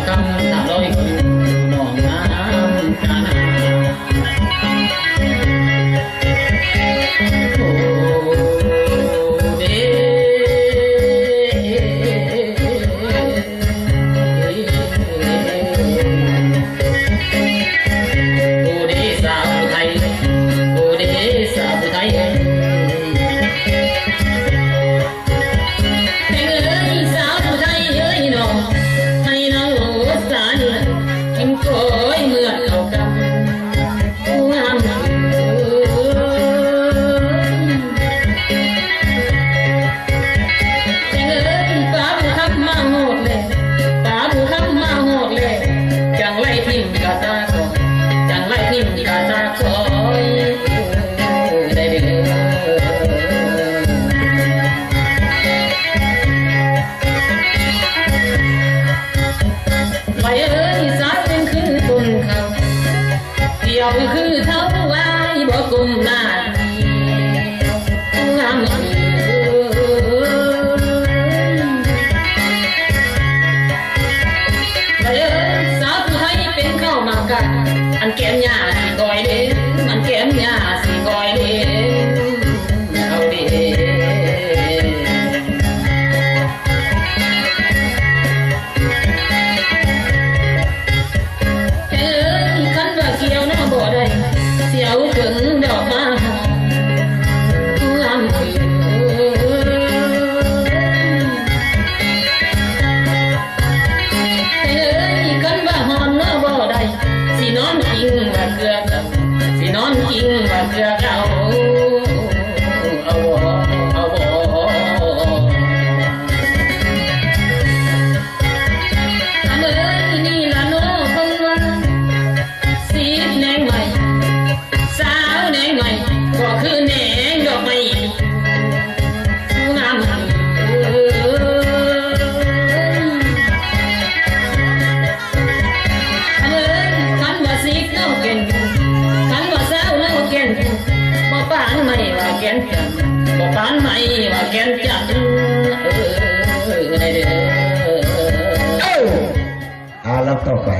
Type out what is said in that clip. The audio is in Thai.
คำตาลอยคิวน้องน้ำกานาโอ้เด้โอ้เด้สาวไทยโอ้เด้สาวไทยคือเท่าไว้บ่กุมหน้างามสาวผู้ไทยเป็นเข้ามากันอันแก้มหญ้าสีก้อยเด้อันแก้มหญ้าสีก้อยเด้เอาเด้เสียวถึงดอกไม้งามคือกันว่าหอมเนื้อบ่ได้สีนอนกิงว่าเกลือเก่าสีนอนกิงว่าเกลือเก่าเอาบ่เอาบ่ทำนี่ละโน้คงว่าสีแดงใหม่สาวแดงใหม่ก็คือแดงดอกไม้งามคันว่าสีเก้าเก่งคันว่าสาวเน่าเก่งบ่ปานไม่ว่าแก่นจันบ่ปานไม่ว่าแก่นจันได้เด้อเอาแล้วต่อไป